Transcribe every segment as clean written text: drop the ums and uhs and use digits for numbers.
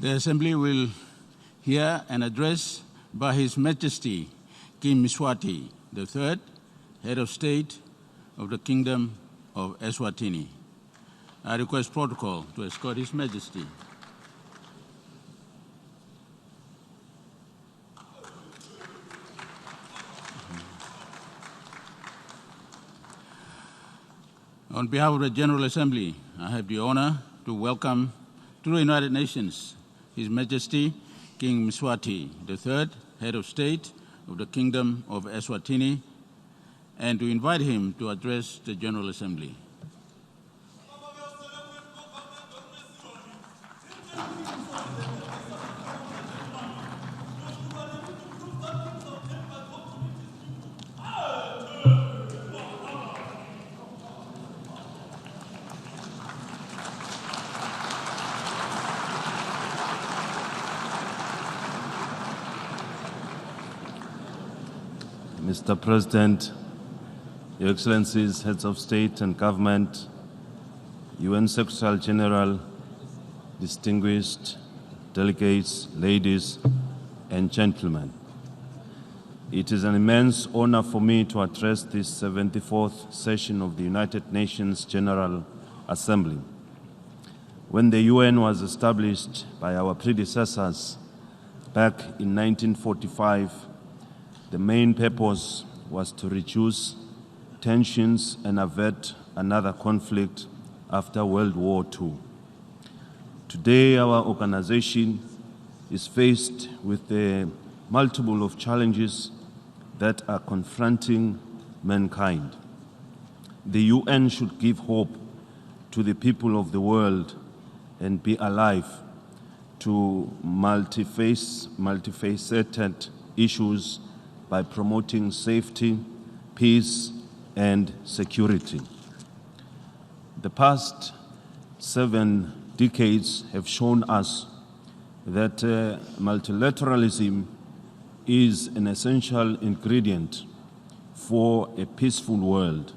The Assembly will hear an address by His Majesty King Mswati III, Head of State of the Kingdom of Eswatini. I request protocol to escort His Majesty. On behalf of the General Assembly, I have the honor to welcome to the United Nations His Majesty King Mswati III, Head of State of the Kingdom of Eswatini, and to invite him to address the General Assembly. Mr. President, Your Excellencies, Heads of State and Government, UN Secretary General, distinguished delegates, ladies and gentlemen. It is an immense honor for me to address this 74th session of the United Nations General Assembly. When the UN was established by our predecessors back in 1945, the main purpose was to reduce tensions and avert another conflict after World War II. Today, our organization is faced with the multiple of challenges that are confronting mankind. The UN should give hope to the people of the world and be alive to multifaceted issues by promoting safety, peace, and security. The past 7 decades have shown us that multilateralism is an essential ingredient for a peaceful world.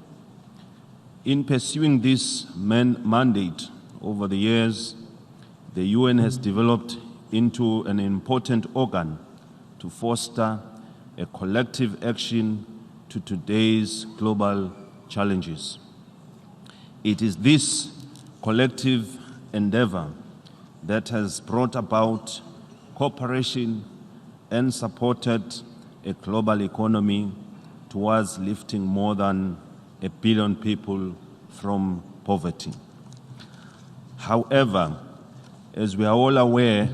In pursuing this mandate over the years, the UN has developed into an important organ to foster a collective action to today's global challenges. It is this collective endeavor that has brought about cooperation and supported a global economy towards lifting more than 1 billion people from poverty. However, as we are all aware,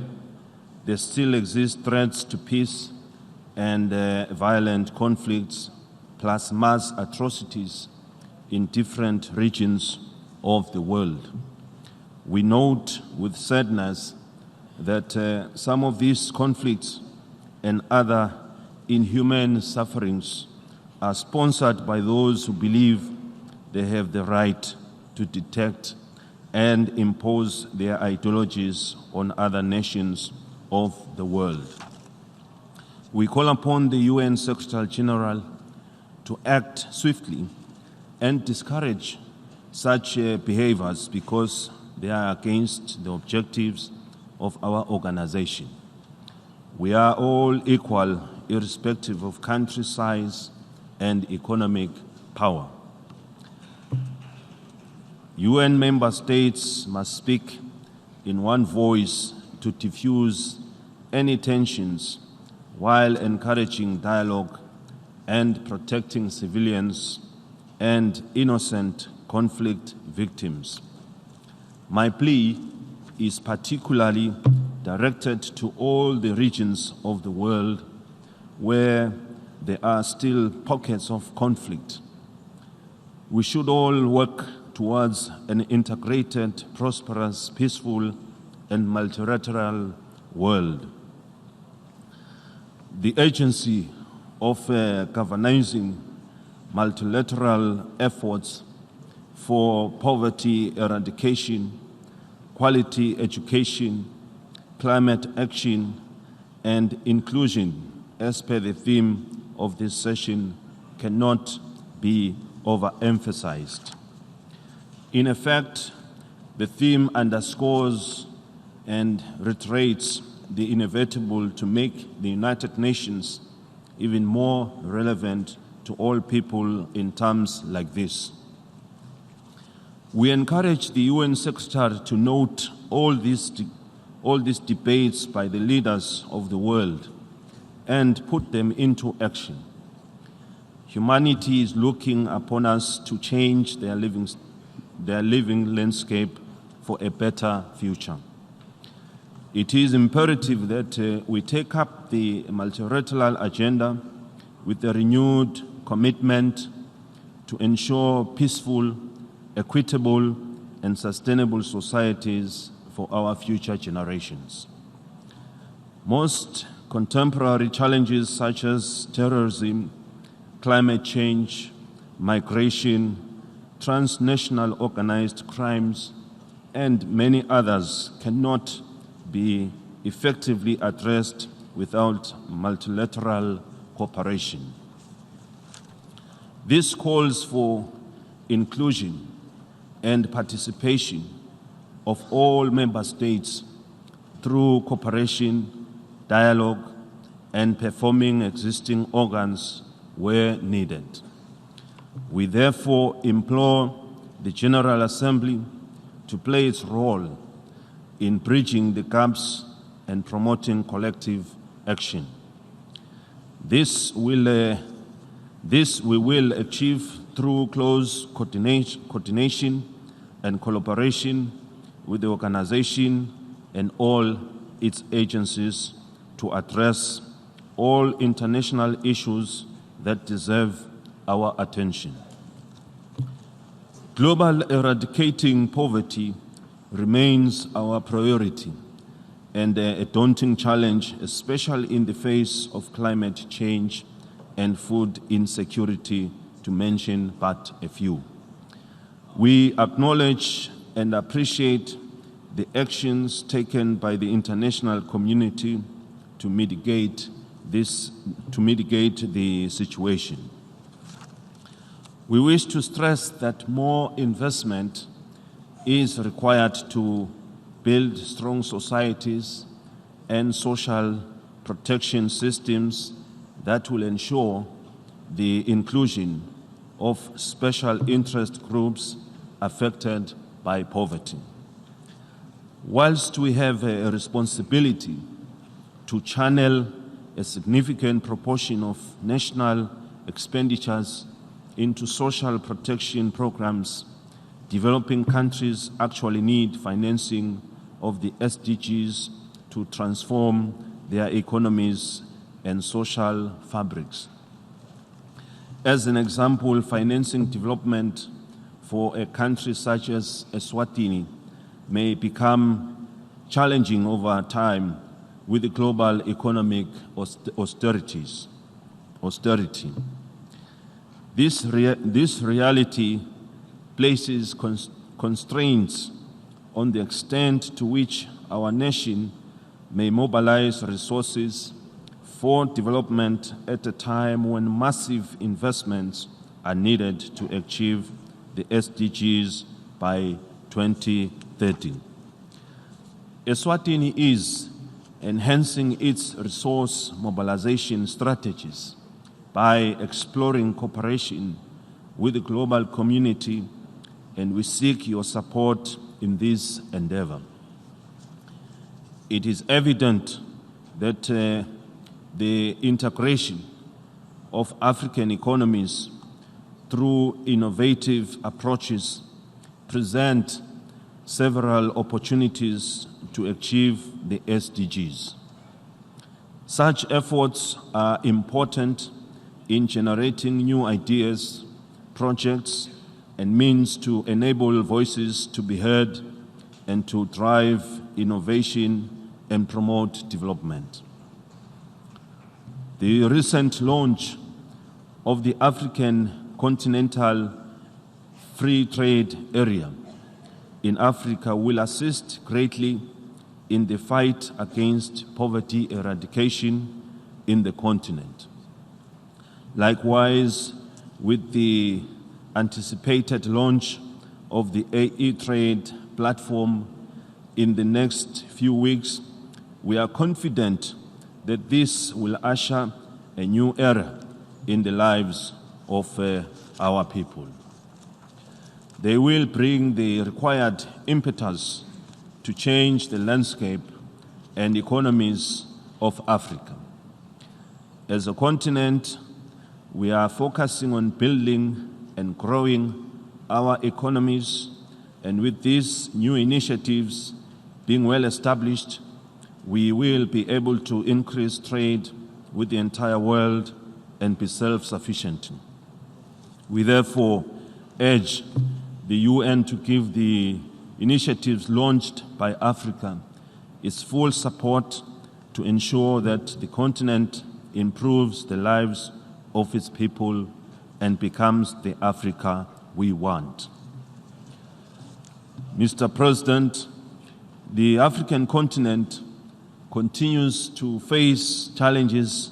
there still exist threats to peace and violent conflicts, plus mass atrocities in different regions of the world. We note with sadness that some of these conflicts and other inhuman sufferings are sponsored by those who believe they have the right to detect and impose their ideologies on other nations of the world. We call upon the UN Secretary General to act swiftly and discourage such behaviors because they are against the objectives of our organization. We are all equal, irrespective of country size and economic power. UN member states must speak in one voice to diffuse any tensions while encouraging dialogue and protecting civilians and innocent conflict victims. My plea is particularly directed to all the regions of the world where there are still pockets of conflict. We should all work towards an integrated, prosperous, peaceful, and multilateral world. The agency of galvanizing multilateral efforts for poverty eradication, quality education, climate action, and inclusion, as per the theme of this session, cannot be overemphasized. In effect, the theme underscores and reiterates the inevitable to make the United Nations even more relevant to all people in terms like this. We encourage the UN Secretary to note all these debates by the leaders of the world and put them into action. Humanity is looking upon us to change their living landscape for a better future. It is imperative that we take up the multilateral agenda with a renewed commitment to ensure peaceful, equitable, and sustainable societies for our future generations. Most contemporary challenges such as terrorism, climate change, migration, transnational organized crimes, and many others cannot be effectively addressed without multilateral cooperation. This calls for inclusion and participation of all member states through cooperation, dialogue, and performing existing organs where needed. We therefore implore the General Assembly to play its role in bridging the gaps and promoting collective action. This we will achieve through close coordination and collaboration with the organization and all its agencies to address all international issues that deserve our attention. Global eradicating poverty remains our priority and a daunting challenge, especially in the face of climate change and food insecurity, to mention but a few. We acknowledge and appreciate the actions taken by the international community to mitigate the situation. We wish to stress that more investment is required to build strong societies and social protection systems that will ensure the inclusion of special interest groups affected by poverty. Whilst we have a responsibility to channel a significant proportion of national expenditures into social protection programs, developing countries actually need financing of the SDGs to transform their economies and social fabrics. As an example, financing development for a country such as Eswatini may become challenging over time with the global economic austerity. This reality places constraints on the extent to which our nation may mobilize resources for development at a time when massive investments are needed to achieve the SDGs by 2030. Eswatini is enhancing its resource mobilization strategies by exploring cooperation with the global community, and we seek your support in this endeavor. It is evident that the integration of African economies through innovative approaches present several opportunities to achieve the SDGs. Such efforts are important in generating new ideas, projects, and means to enable voices to be heard and to drive innovation and promote development. The recent launch of the African Continental Free Trade Area in Africa will assist greatly in the fight against poverty eradication in the continent. Likewise, with the anticipated launch of the AE Trade platform in the next few weeks, we are confident that this will usher a new era in the lives of our people. They will bring the required impetus to change the landscape and economies of Africa. As a continent, we are focusing on building and growing our economies, and with these new initiatives being well established, we will be able to increase trade with the entire world and be self-sufficient. We therefore urge the UN to give the initiatives launched by Africa its full support to ensure that the continent improves the lives of its people and becomes the Africa we want. Mr. President, the African continent continues to face challenges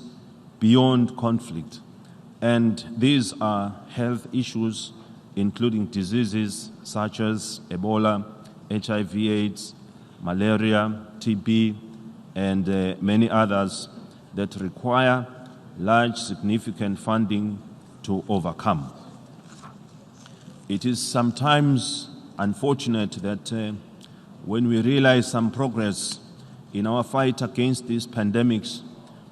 beyond conflict, and these are health issues including diseases such as Ebola, HIV/AIDS, malaria, TB, and many others that require large, significant funding to overcome. It is sometimes unfortunate that when we realize some progress in our fight against these pandemics,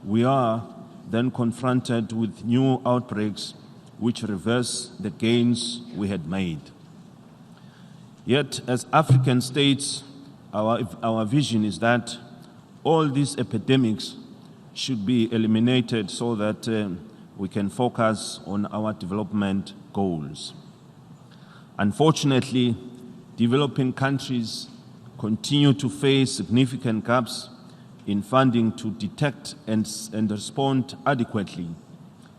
we are then confronted with new outbreaks which reverse the gains we had made. Yet, as African states, our vision is that all these epidemics should be eliminated so that we can focus on our development goals. Unfortunately, developing countries continue to face significant gaps in funding to detect and respond adequately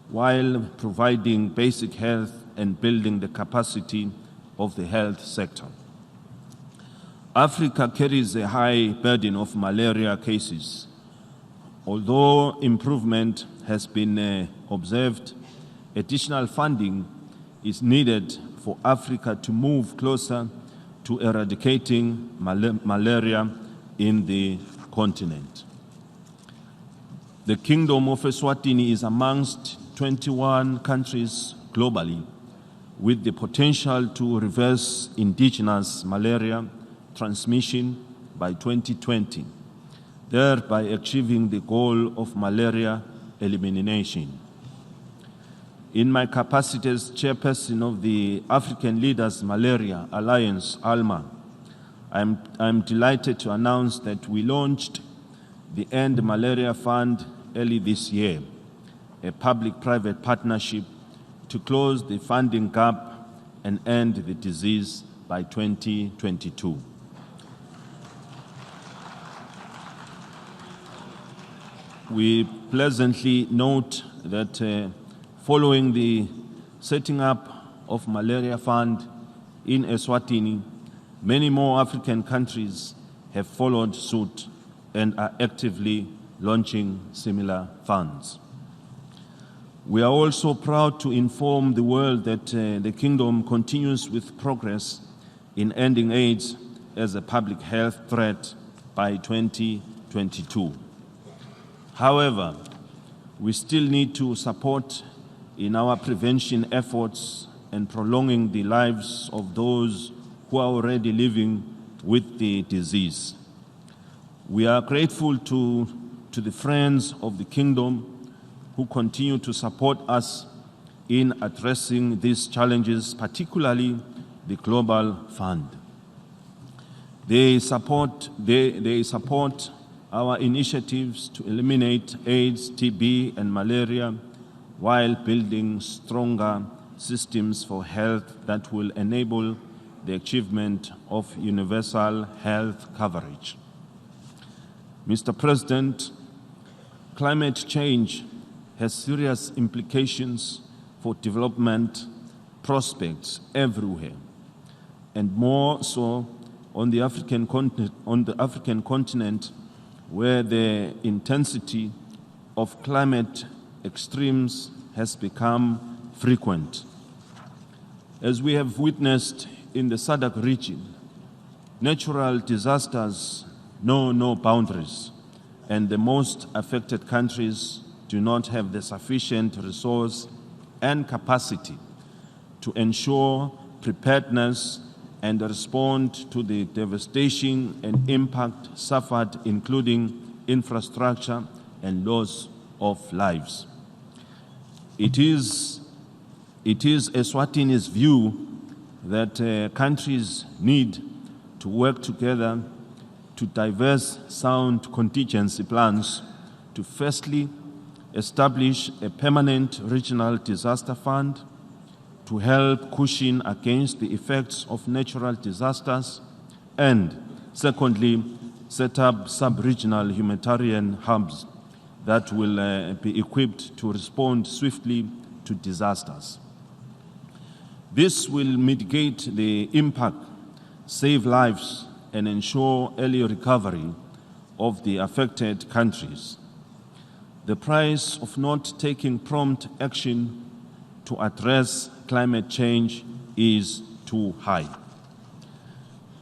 while providing basic health and building the capacity of the health sector. Africa carries a high burden of malaria cases. Although improvement has been observed, additional funding is needed for Africa to move closer to eradicating malaria in the continent. The Kingdom of Eswatini is amongst 21 countries globally with the potential to reverse indigenous malaria transmission by 2020, thereby achieving the goal of malaria elimination. In my capacity as chairperson of the African Leaders Malaria Alliance, ALMA, I'm delighted to announce that we launched the End Malaria Fund early this year, a public-private partnership to close the funding gap and end the disease by 2022. We pleasantly note that following the setting up of Malaria Fund in Eswatini, many more African countries have followed suit and are actively launching similar funds. We are also proud to inform the world that the Kingdom continues with progress in ending AIDS as a public health threat by 2022. However, we still need to support in our prevention efforts and prolonging the lives of those who are already living with the disease. We are grateful to the friends of the Kingdom who continue to support us in addressing these challenges, particularly the Global Fund. They support our initiatives to eliminate AIDS, TB, and malaria while building stronger systems for health that will enable the achievement of universal health coverage. Mr. President, climate change has serious implications for development prospects everywhere, and more so on the African continent, where the intensity of climate extremes has become frequent. As we have witnessed in the SADC region, Natural disasters know no boundaries, and the most affected countries do not have the sufficient resource and capacity to ensure preparedness and respond to the devastation and impact suffered, including infrastructure and loss of lives. It is Eswatini's view that countries need to work together to devise sound contingency plans to firstly establish a permanent regional disaster fund to help cushion against the effects of natural disasters, and secondly, set up sub-regional humanitarian hubs that will be equipped to respond swiftly to disasters. This will mitigate the impact, save lives, and ensure early recovery of the affected countries. The price of not taking prompt action to address climate change is too high.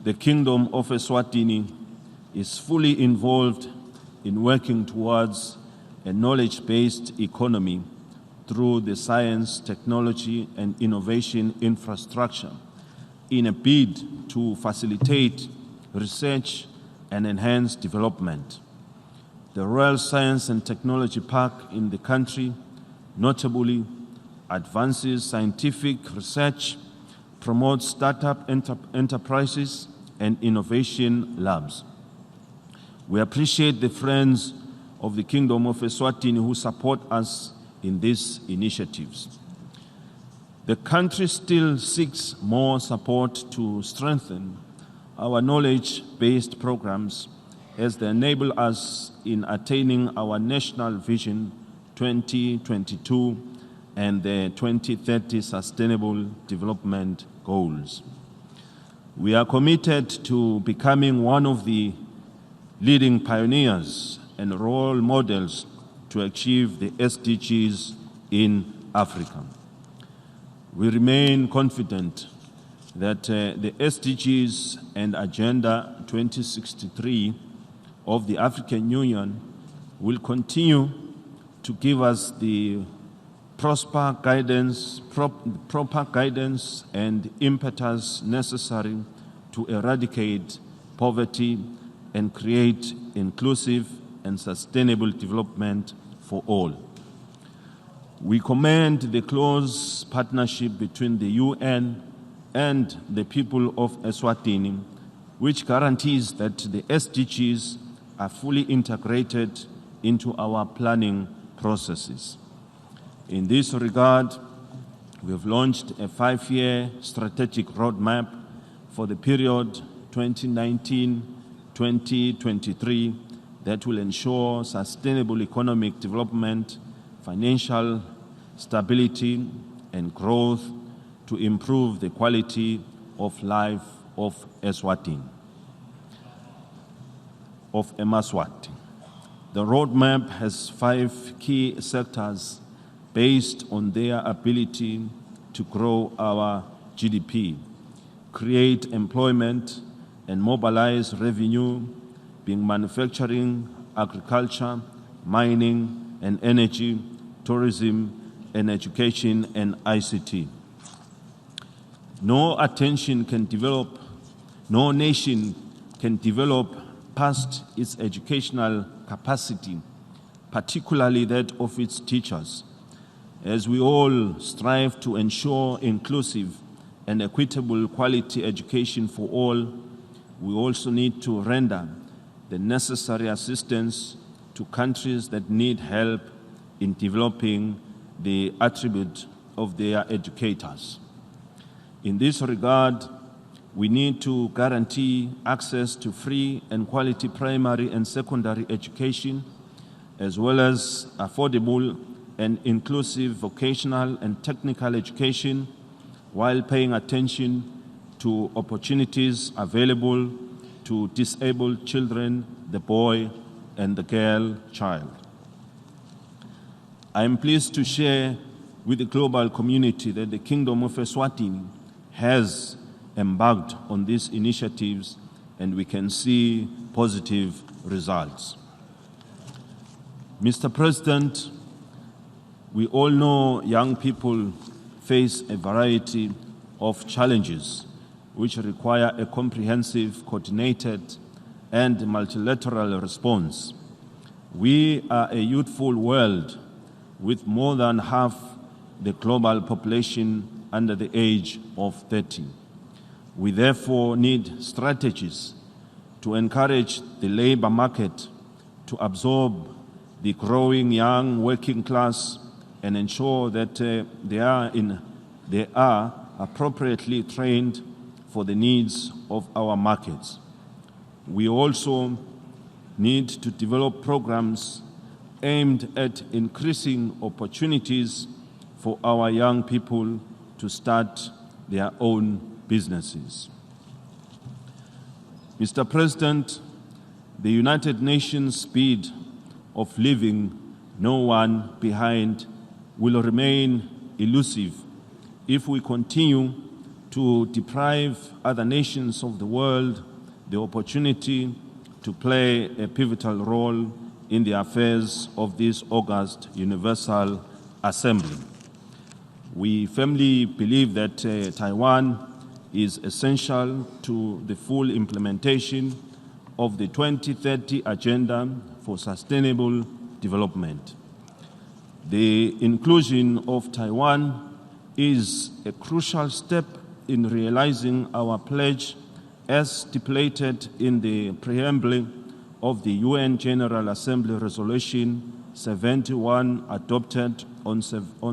The Kingdom of Eswatini is fully involved in working towards a knowledge-based economy through the science, technology, and innovation infrastructure in a bid to facilitate research and enhance development. The Royal Science and Technology Park in the country notably advances scientific research, promotes startup enterprises, and innovation labs. We appreciate the friends of the Kingdom of Eswatini who support us in these initiatives. The country still seeks more support to strengthen our knowledge-based programs as they enable us in attaining our National Vision 2022 and the 2030 Sustainable Development Goals. We are committed to becoming one of the leading pioneers and role models to achieve the SDGs in Africa. We remain confident that the SDGs and Agenda 2063 of the African Union will continue to give us the proper guidance and impetus necessary to eradicate poverty and create inclusive and sustainable development for all. We commend the close partnership between the UN and the people of Eswatini, which guarantees that the SDGs are fully integrated into our planning processes. In this regard, we have launched a 5-year strategic roadmap for the period 2019-2023 that will ensure sustainable economic development, financial stability, and growth to improve the quality of life of Mswati. The roadmap has 5 key sectors based on their ability to grow our GDP, create employment, and mobilize revenue, being manufacturing, agriculture, mining, and energy, tourism, and education, and ICT. No nation can develop past its educational capacity, particularly that of its teachers. As we all strive to ensure inclusive and equitable quality education for all, we also need to render the necessary assistance to countries that need help in developing the attribute of their educators. In this regard, we need to guarantee access to free and quality primary and secondary education, as well as affordable and inclusive vocational and technical education, while paying attention to opportunities available to disabled children, the boy and the girl child. I am pleased to share with the global community that the Kingdom of Eswatini has embarked on these initiatives and we can see positive results. Mr. President, we all know young people face a variety of challenges which require a comprehensive, coordinated, and multilateral response. We are a youthful world with more than half the global population under the age of 30. We therefore need strategies to encourage the labor market to absorb the growing young working class and ensure that they are appropriately trained for the needs of our markets. We also need to develop programs aimed at increasing opportunities for our young people to start their own businesses. Mr. President, the United Nations speed of leaving no one behind will remain elusive if we continue to deprive other nations of the world the opportunity to play a pivotal role in the affairs of this august Universal Assembly. We firmly believe that Taiwan is essential to the full implementation of the 2030 Agenda for Sustainable Development. The inclusion of Taiwan is a crucial step in realizing our pledge as stipulated in the preamble of the UN General Assembly Resolution 71 adopted on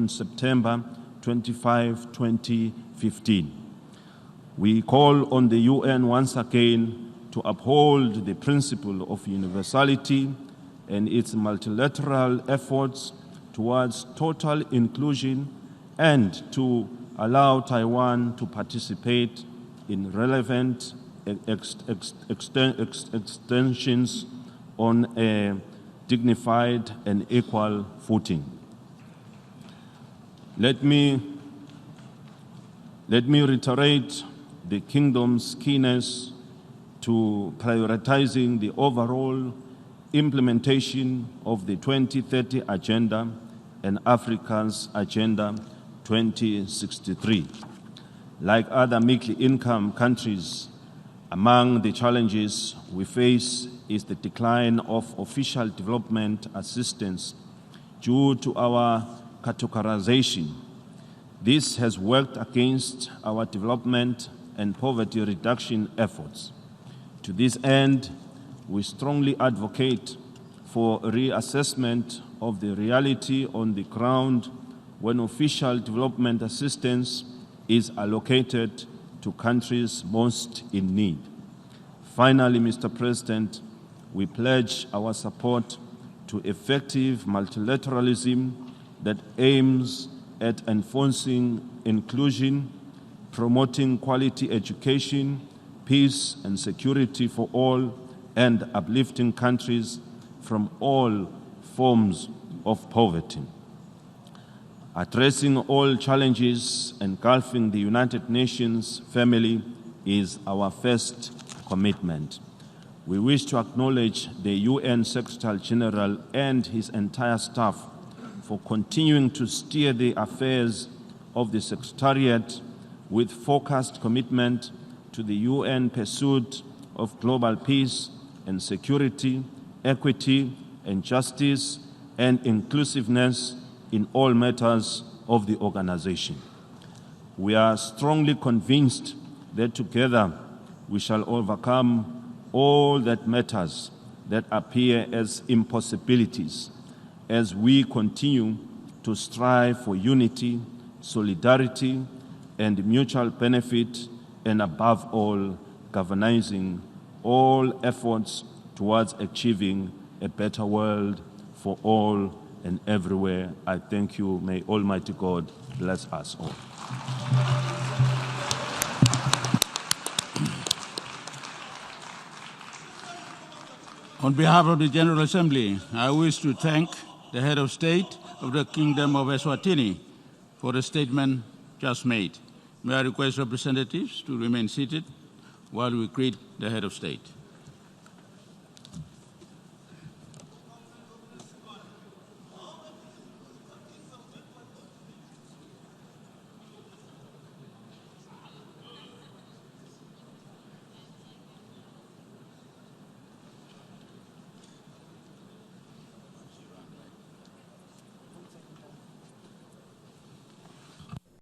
September 25, 2015. We call on the UN once again to uphold the principle of universality and its multilateral efforts towards total inclusion and to allow Taiwan to participate in relevant extensions on a dignified and equal footing. Let me reiterate the Kingdom's keenness to prioritizing the overall implementation of the 2030 Agenda and Africa's Agenda 2063. Like other middle-income countries, among the challenges we face is the decline of official development assistance due to our categorization. This has worked against our development and poverty reduction efforts. To this end, we strongly advocate for a reassessment of the reality on the ground when official development assistance is allocated to countries most in need. Finally, Mr. President, we pledge our support to effective multilateralism that aims at enforcing inclusion, promoting quality education, peace and security for all, and uplifting countries from all forms of poverty. Addressing all challenges engulfing the United Nations family is our first commitment. We wish to acknowledge the UN Secretary-General and his entire staff for continuing to steer the affairs of the Secretariat with focused commitment to the UN pursuit of global peace and security, equity and justice, and inclusiveness in all matters of the organization. We are strongly convinced that together we shall overcome all that matters that appear as impossibilities as we continue to strive for unity, solidarity, and mutual benefit, and above all, galvanizing all efforts towards achieving a better world for all and everywhere. I thank you. May Almighty God bless us all. On behalf of the General Assembly, I wish to thank the Head of State of the Kingdom of Eswatini for the statement just made. May I request representatives to remain seated while we greet the head of state.